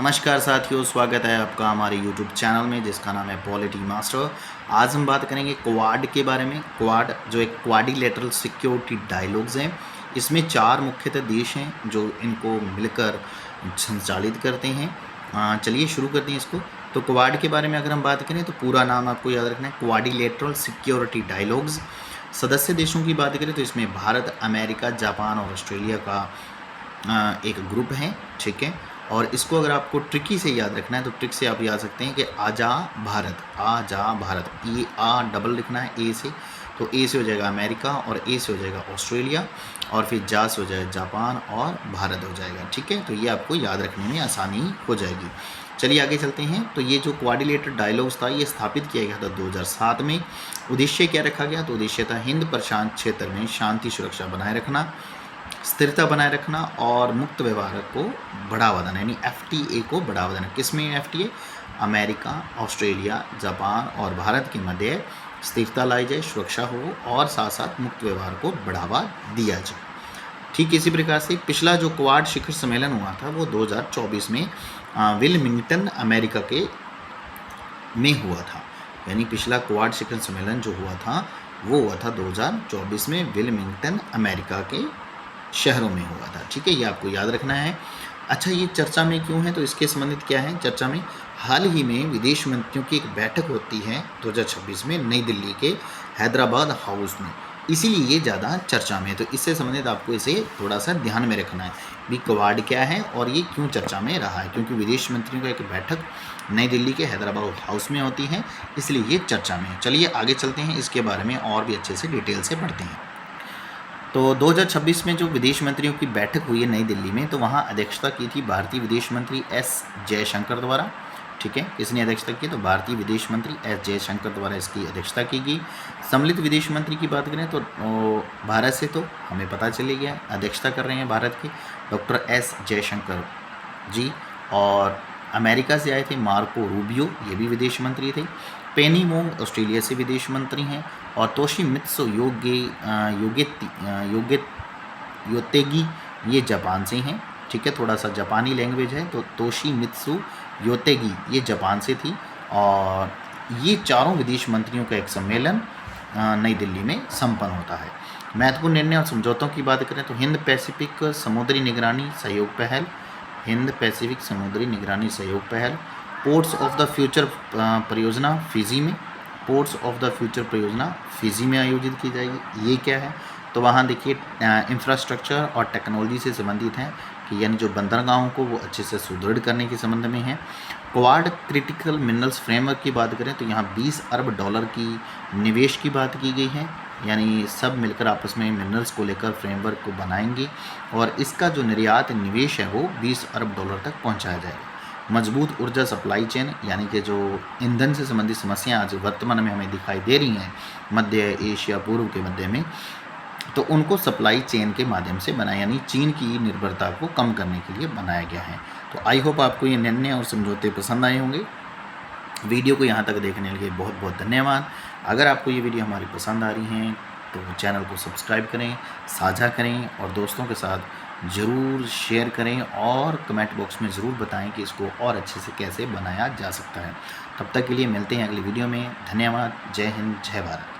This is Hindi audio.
नमस्कार साथियों, स्वागत है आपका हमारे YouTube चैनल में जिसका नाम है पॉलिटी मास्टर। आज हम बात करेंगे क्वाड के बारे में। क्वाड जो एक क्वाड्रिलेटरल सिक्योरिटी डायलॉग्स हैं, इसमें 4 मुख्यतः देश हैं जो इनको मिलकर संचालित करते हैं। चलिए शुरू करते हैं इसको। तो क्वाड के बारे में अगर हम बात करें तो पूरा नाम आपको याद रखना है, क्वाड्रिलेटरल सिक्योरिटी डायलॉग्स। सदस्य देशों की बात करें तो इसमें भारत, अमेरिका, जापान और ऑस्ट्रेलिया का एक ग्रुप है, ठीक है। और इसको अगर आपको ट्रिकी से याद रखना है तो ट्रिक से आप याद सकते हैं कि आजा भारत, आजा भारत, ये आ डबल लिखना है ए से, तो ए से हो जाएगा अमेरिका और ए से हो जाएगा ऑस्ट्रेलिया और फिर जा से हो जाएगा जापान और भारत हो जाएगा, ठीक है। तो ये आपको याद रखने में आसानी हो जाएगी। चलिए आगे चलते हैं। तो ये जो क्वाड्रिलेटरल डायलॉग्स था ये स्थापित किया गया था 2007 में। उद्देश्य क्या रखा गया? तो उद्देश्य था हिंद प्रशांत क्षेत्र में शांति सुरक्षा बनाए रखना, स्थिरता बनाए रखना और मुक्त व्यवहार को बढ़ावा देना, यानी FTA को बढ़ावा देना। किसमें FTA? अमेरिका, ऑस्ट्रेलिया, जापान और भारत के मध्य स्थिरता लाई जाए, सुरक्षा हो और साथ साथ मुक्त व्यवहार को बढ़ावा दिया जाए। ठीक इसी प्रकार से पिछला जो क्वाड शिखर सम्मेलन हुआ था वो 2024 में विलमिंगटन अमेरिका के में हुआ था। यानी पिछला क्वाड शिखर सम्मेलन जो हुआ था वो हुआ था 2024 में विलमिंगटन अमेरिका के शहरों में हुआ था, ठीक है। ये आपको याद रखना है। अच्छा, ये चर्चा में क्यों है? तो इसके संबंधित क्या है चर्चा में? हाल ही में विदेश मंत्रियों की एक बैठक होती है 2026 में नई दिल्ली के हैदराबाद हाउस में, इसीलिए ये ज़्यादा चर्चा में है। तो इससे संबंधित आपको इसे थोड़ा सा ध्यान में रखना है भी क्वाड क्या है और ये क्यों चर्चा में रहा है, क्योंकि विदेश मंत्रियों का एक बैठक नई दिल्ली के हैदराबाद हाउस में होती है, इसलिए ये चर्चा में है। चलिए आगे चलते हैं, इसके बारे में और भी अच्छे से डिटेल से पढ़ते हैं। तो 2026 में जो विदेश मंत्रियों की बैठक हुई है नई दिल्ली में, तो वहाँ अध्यक्षता की थी भारतीय विदेश मंत्री एस जयशंकर द्वारा, ठीक है। किसने अध्यक्षता की? तो भारतीय विदेश मंत्री एस जयशंकर द्वारा इसकी अध्यक्षता की गई। सम्मिलित विदेश मंत्री की बात करें तो भारत से तो हमें पता चले गया अध्यक्षता कर रहे हैं भारत के डॉक्टर एस जयशंकर जी, और अमेरिका से आए थे मार्को रूबियो, ये भी विदेश मंत्री थे। पेनी मोंग ऑस्ट्रेलिया से विदेश मंत्री हैं और तोशिमित्सु योतेगी ये जापान से हैं, ठीक है। थोड़ा सा जापानी लैंग्वेज है, तो तोशिमित्सु योतेगी ये जापान से थी। और ये चारों विदेश मंत्रियों का एक सम्मेलन नई दिल्ली में संपन्न होता है। महत्वपूर्ण निर्णय और समझौतों की बात करें तो हिंद पैसिफिक समुद्री निगरानी सहयोग पहल, हिंद पैसिफिक समुद्री निगरानी सहयोग पहल, पोर्ट्स ऑफ द फ्यूचर परियोजना फिजी में, पोर्ट्स ऑफ द फ्यूचर परियोजना फिजी में आयोजित की जाएगी। ये क्या है? तो वहाँ देखिए इंफ्रास्ट्रक्चर और टेक्नोलॉजी से संबंधित हैं कि यानी जो बंदरगाहों को वो अच्छे से सुदृढ़ करने के संबंध में है। क्वाड क्रिटिकल मिनरल्स फ्रेमवर्क की बात करें तो यहाँ $20 अरब की निवेश की बात की गई है, यानी सब मिलकर आपस में मिनरल्स को लेकर फ्रेमवर्क को बनाएंगे और इसका जो निर्यात निवेश है वो $20 अरब तक पहुँचाया जाएगा। मजबूत ऊर्जा सप्लाई चेन, यानी कि जो ईंधन से संबंधित समस्याएं आज वर्तमान में हमें दिखाई दे रही हैं मध्य एशिया पूर्व के मध्य में, तो उनको सप्लाई चेन के माध्यम से बनाया, यानी चीन की निर्भरता को कम करने के लिए बनाया गया है। तो आई होप आपको ये निर्णय और समझौते पसंद आए होंगे। वीडियो को यहाँ तक देखने के लिए बहुत बहुत धन्यवाद। अगर आपको ये वीडियो हमारी पसंद आ रही हैं तो चैनल को सब्सक्राइब करें, साझा करें और दोस्तों के साथ ज़रूर शेयर करें और कमेंट बॉक्स में ज़रूर बताएं कि इसको और अच्छे से कैसे बनाया जा सकता है। तब तक के लिए मिलते हैं अगली वीडियो में। धन्यवाद। जय हिंद, जय भारत।